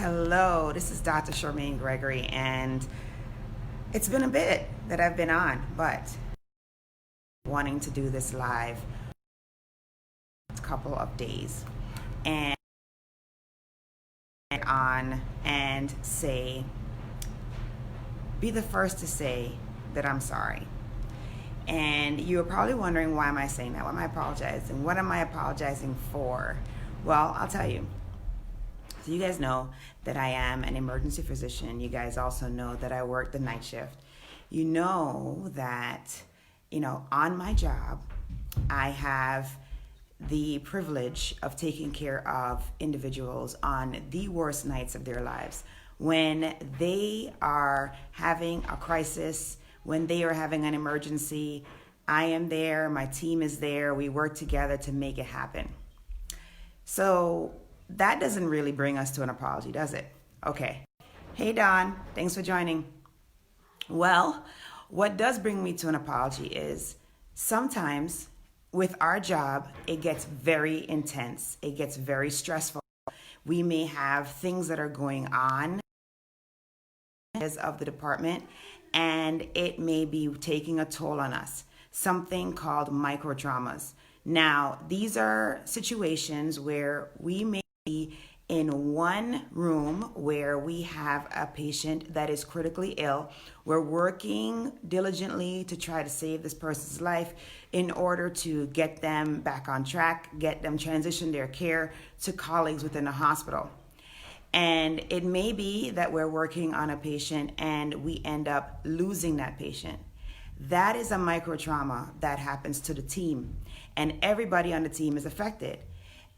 Hello, this is Dr. Charmaine Gregory, and it's been a bit that I've been on, but wanting to do this live a couple of days and on and be the first to say that I'm sorry. And you're probably wondering, why am I saying that? Why am I apologizing? What am I apologizing for? Well, I'll tell you. So you guys know that I am an emergency physician. You guys also know that I work the night shift. You know that, on my job, I have the privilege of taking care of individuals on the worst nights of their lives. When they are having a crisis, when they are having an emergency, I am there, my team is there, we work together to make it happen. So that doesn't really bring us to an apology, does it? Okay. Hey, Don, thanks for joining. Well, what does bring me to an apology is sometimes with our job, it gets very intense. It gets very stressful. We may have things that are going on of the department, and it may be taking a toll on us. Something called micro traumas. Now, these are situations where we may be in one room where we have a patient that is critically ill. We're working diligently to try to save this person's life in order to get them back on track, get them transition their care to colleagues within the hospital. And it may be that we're working on a patient and we end up losing that patient. That is a micro trauma that happens to the team, and everybody on the team is affected.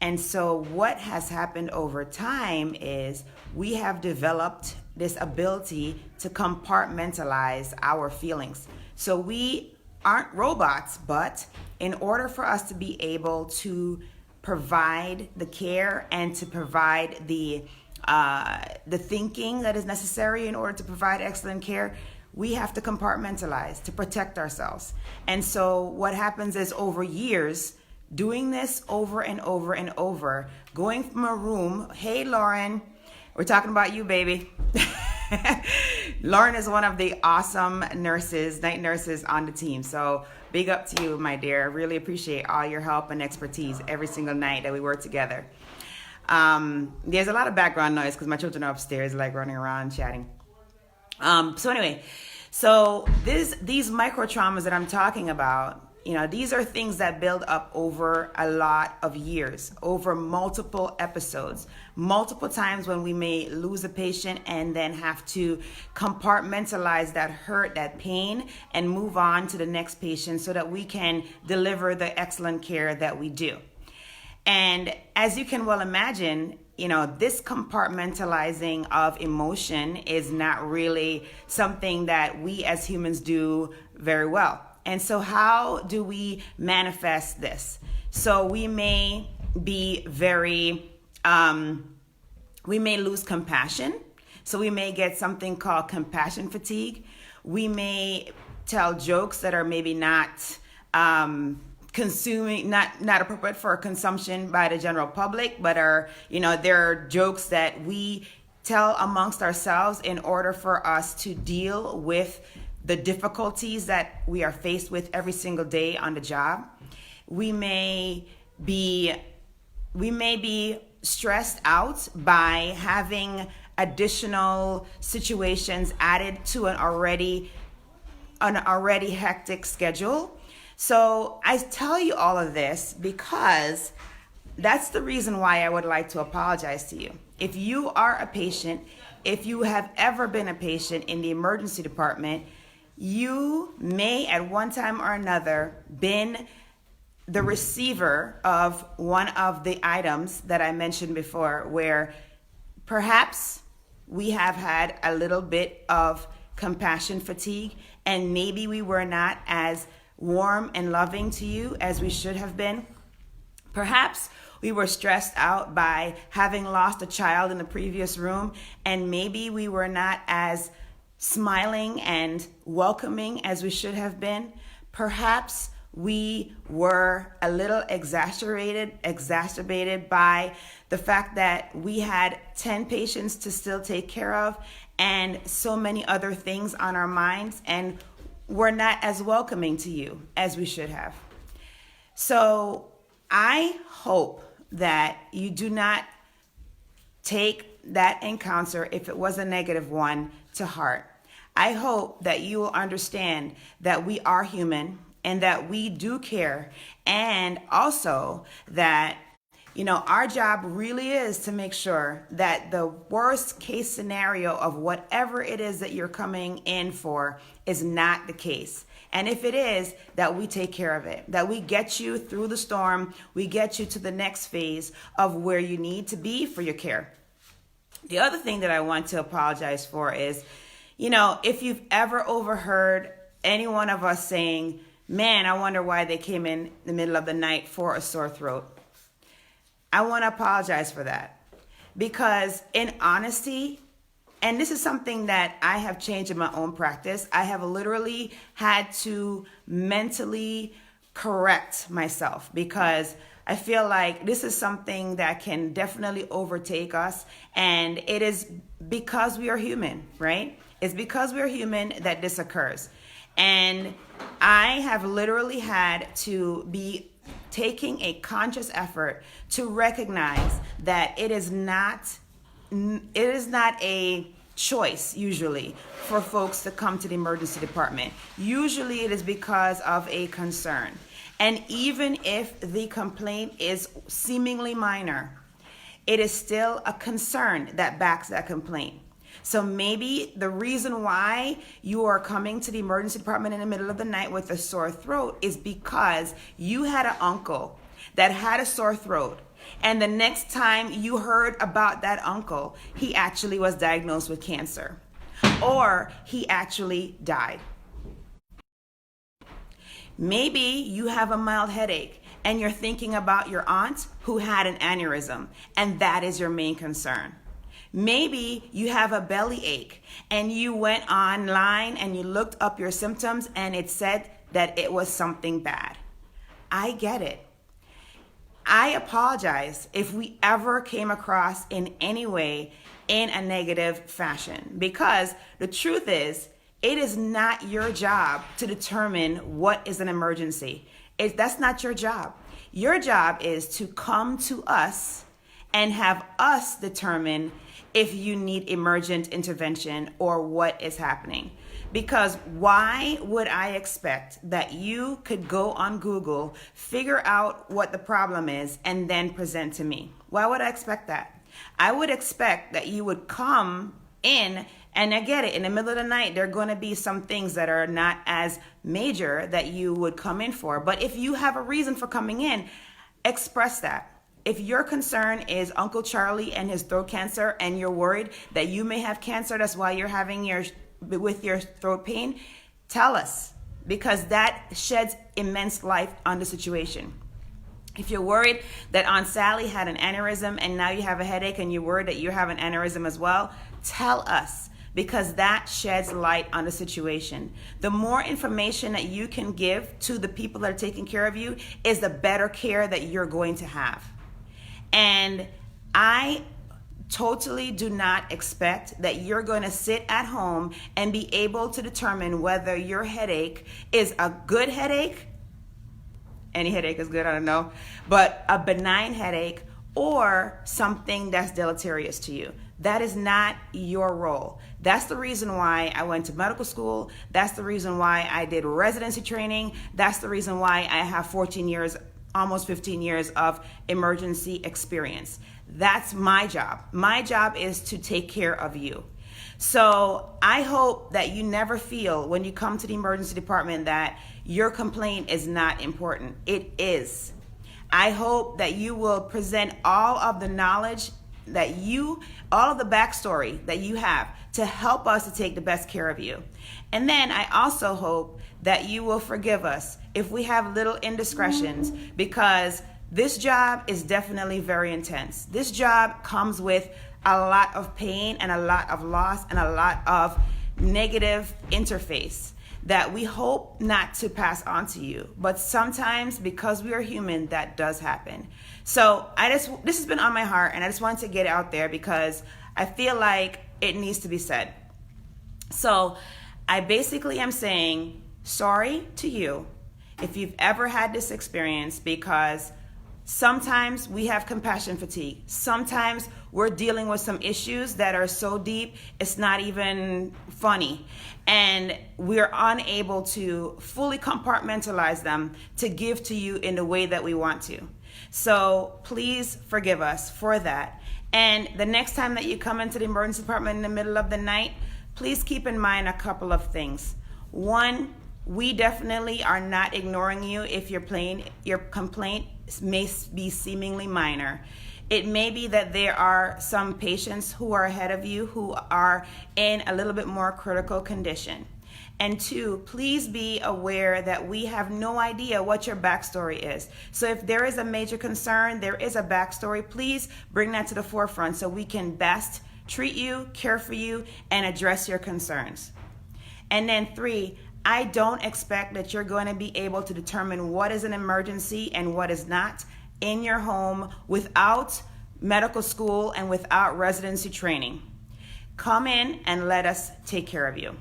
And so what has happened over time is we have developed this ability to compartmentalize our feelings. So we aren't robots, but in order for us to be able to provide the care and to provide the thinking that is necessary in order to provide excellent care, we have to compartmentalize to protect ourselves. And so what happens is, over years, doing this over and over and over, going from a room, hey, Lauren, we're talking about you, baby. Lauren is one of the awesome nurses, night nurses on the team. So big up to you, my dear. I really appreciate all your help and expertise every single night that we work together. There's a lot of background noise because my children are upstairs, like running around chatting. So these micro traumas that I'm talking about, these are things that build up over a lot of years, over multiple episodes, multiple times when we may lose a patient and then have to compartmentalize that hurt, that pain, and move on to the next patient so that we can deliver the excellent care that we do. And as you can well imagine, this compartmentalizing of emotion is not really something that we as humans do very well. And so how do we manifest this? So we may be we may lose compassion. So we may get something called compassion fatigue. We may tell jokes that are maybe not consuming, not appropriate for consumption by the general public, but are, they're jokes that we tell amongst ourselves in order for us to deal with the difficulties that we are faced with every single day on the job. We may be stressed out by having additional situations added to an already hectic schedule. So I tell you all of this because that's the reason why I would like to apologize to you. If you are a patient, if you have ever been a patient in the emergency department, you may at one time or another been the receiver of one of the items that I mentioned before, where perhaps we have had a little bit of compassion fatigue, and maybe we were not as warm and loving to you as we should have been. Perhaps we were stressed out by having lost a child in the previous room, and maybe we were not as smiling and welcoming as we should have been. Perhaps we were a little exacerbated by the fact that we had 10 patients to still take care of and so many other things on our minds, and we're not as welcoming to you as we should have. So I hope that you do not take that encounter, if it was a negative one, to heart. I hope that you will understand that we are human and that we do care, and also that our job really is to make sure that the worst case scenario of whatever it is that you're coming in for is not the case. And if it is, that we take care of it, that we get you through the storm, we get you to the next phase of where you need to be for your care. The other thing that I want to apologize for is, if you've ever overheard any one of us saying, man, I wonder why they came in the middle of the night for a sore throat. I want to apologize for that, because in honesty, and this is something that I have changed in my own practice, I have literally had to mentally correct myself, because I feel like this is something that can definitely overtake us, and it is because we are human, right? It's because we're human that this occurs. And I have literally had to be taking a conscious effort to recognize that it is not a choice usually for folks to come to the emergency department. Usually it is because of a concern. And even if the complaint is seemingly minor, it is still a concern that backs that complaint. So maybe the reason why you are coming to the emergency department in the middle of the night with a sore throat is because you had an uncle that had a sore throat. And the next time you heard about that uncle, he actually was diagnosed with cancer, or he actually died. Maybe you have a mild headache and you're thinking about your aunt who had an aneurysm, and that is your main concern. Maybe you have a belly ache and you went online and you looked up your symptoms and it said that it was something bad. I get it. I apologize if we ever came across in any way in a negative fashion, because the truth is, it is not your job to determine what is an emergency. That's not your job. Your job is to come to us and have us determine if you need emergent intervention or what is happening. Because why would I expect that you could go on Google, figure out what the problem is, and then present to me? Why would I expect that? I would expect that you would come in, and I get it, in the middle of the night, there are going to be some things that are not as major that you would come in for. But if you have a reason for coming in, express that. If your concern is Uncle Charlie and his throat cancer, and you're worried that you may have cancer, that's why you're having your throat pain, tell us, because that sheds immense light on the situation. If you're worried that Aunt Sally had an aneurysm and now you have a headache and you're worried that you have an aneurysm as well, tell us, because that sheds light on the situation. The more information that you can give to the people that are taking care of you is the better care that you're going to have. And I totally do not expect that you're going to sit at home and be able to determine whether your headache is a good headache. Any headache is good, I don't know, but a benign headache or something that's deleterious to you. That is not your role. That's the reason why I went to medical school. That's the reason why I did residency training. That's the reason why I have 14 years, almost 15 years of emergency experience. That's my job. My job is to take care of you. So I hope that you never feel when you come to the emergency department that your complaint is not important. It is. I hope that you will present all of the knowledge all of the backstory that you have to help us to take the best care of you. And then I also hope that you will forgive us if we have little indiscretions, because this job is definitely very intense. This job comes with a lot of pain and a lot of loss and a lot of negative interface that we hope not to pass on to you. But sometimes, because we are human, that does happen. So this has been on my heart, and I just wanted to get it out there because I feel like it needs to be said. So I basically am saying sorry to you if you've ever had this experience, because sometimes we have compassion fatigue. Sometimes we're dealing with some issues that are so deep, it's not even funny. And we're unable to fully compartmentalize them to give to you in the way that we want to. So please forgive us for that. And the next time that you come into the emergency department in the middle of the night, please keep in mind a couple of things. One, we definitely are not ignoring you if your complaint may be seemingly minor. It may be that there are some patients who are ahead of you who are in a little bit more critical condition. And two, please be aware that we have no idea what your backstory is. So if there is a major concern, there is a backstory, please bring that to the forefront so we can best treat you, care for you, and address your concerns. And then three, I don't expect that you're going to be able to determine what is an emergency and what is not in your home without medical school and without residency training. Come in and let us take care of you.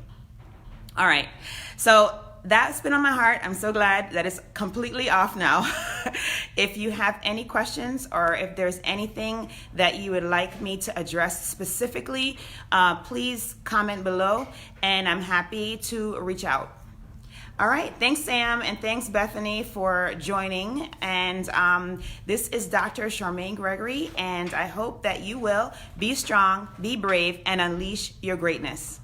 All right, so that's been on my heart. I'm so glad that it's completely off now. If you have any questions or if there's anything that you would like me to address specifically, please comment below and I'm happy to reach out. All right, thanks Sam and thanks Bethany for joining. And this is Dr. Charmaine Gregory, and I hope that you will be strong, be brave, and unleash your greatness.